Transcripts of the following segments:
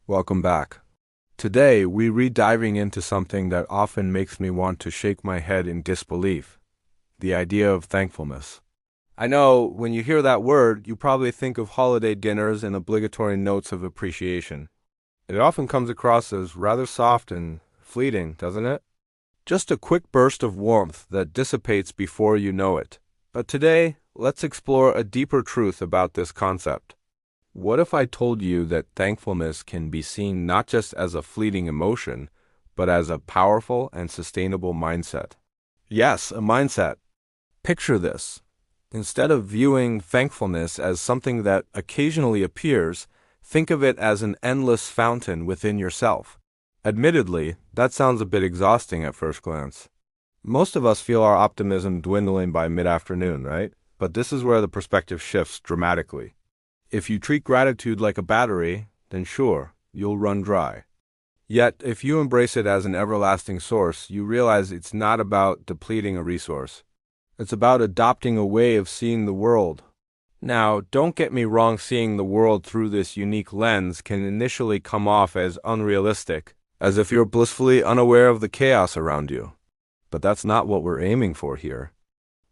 Welcome back. Today, we re-diving into something that often makes me want to shake my head in disbelief, the idea of thankfulness. I know, when you hear that word, you probably think of holiday dinners and obligatory notes of appreciation. It often comes across as rather soft and fleeting, doesn't it? Just a quick burst of warmth that dissipates before you know it. But today, let's explore a deeper truth about this concept. What if I told you that thankfulness can be seen not just as a fleeting emotion, but as a powerful and sustainable mindset? Yes, a mindset. Picture this. Instead of viewing thankfulness as something that occasionally appears, think of it as an endless fountain within yourself. Admittedly, that sounds a bit exhausting at first glance. Most of us feel our optimism dwindling by mid-afternoon, right? But this is where the perspective shifts dramatically. If you treat gratitude like a battery, then sure, you'll run dry. Yet, if you embrace it as an everlasting source, you realize it's not about depleting a resource. It's about adopting a way of seeing the world. Now, don't get me wrong, seeing the world through this unique lens can initially come off as unrealistic, as if you're blissfully unaware of the chaos around you. But that's not what we're aiming for here.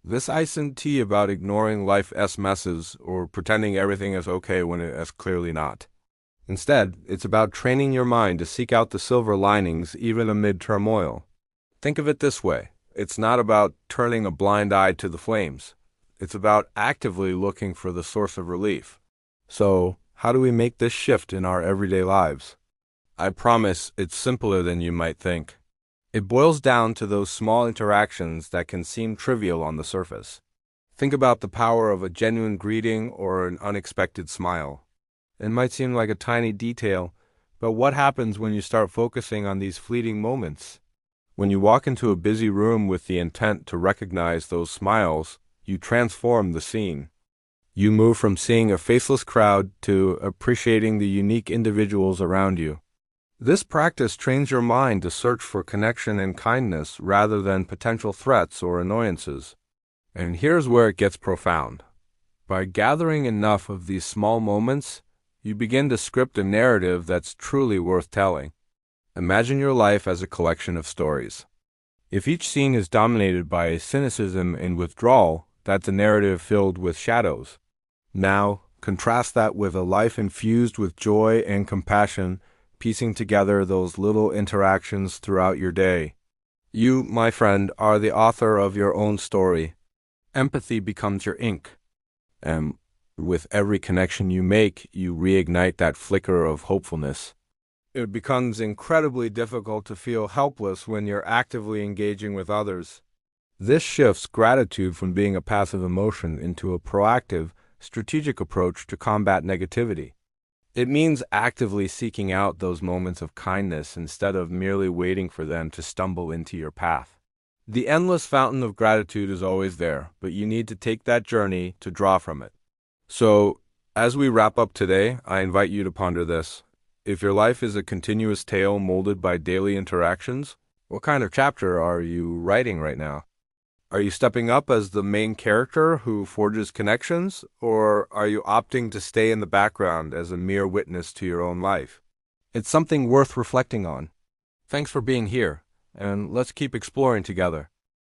This isn't tea about ignoring life's messes or pretending everything is okay when it is clearly not. Instead, it's about training your mind to seek out the silver linings even amid turmoil. Think of it this way. It's not about turning a blind eye to the flames. It's about actively looking for the source of relief. So, how do we make this shift in our everyday lives? I promise it's simpler than you might think. It boils down to those small interactions that can seem trivial on the surface. Think about the power of a genuine greeting or an unexpected smile. It might seem like a tiny detail, but what happens when you start focusing on these fleeting moments? When you walk into a busy room with the intent to recognize those smiles, you transform the scene. You move from seeing a faceless crowd to appreciating the unique individuals around you. This practice trains your mind to search for connection and kindness rather than potential threats or annoyances. And here's where it gets profound. By gathering enough of these small moments, you begin to script a narrative that's truly worth telling. Imagine your life as a collection of stories. If each scene is dominated by cynicism and withdrawal, that's a narrative filled with shadows. Now, contrast that with a life infused with joy and compassion, piecing together those little interactions throughout your day. You, my friend, are the author of your own story. Empathy becomes your ink. And with every connection you make, you reignite that flicker of hopefulness. It becomes incredibly difficult to feel helpless when you're actively engaging with others. This shifts gratitude from being a passive emotion into a proactive, strategic approach to combat negativity. It means actively seeking out those moments of kindness instead of merely waiting for them to stumble into your path. The endless fountain of gratitude is always there, but you need to take that journey to draw from it. So, as we wrap up today, I invite you to ponder this. If your life is a continuous tale molded by daily interactions, what kind of chapter are you writing right now? Are you stepping up as the main character who forges connections, or are you opting to stay in the background as a mere witness to your own life? It's something worth reflecting on. Thanks for being here, and let's keep exploring together.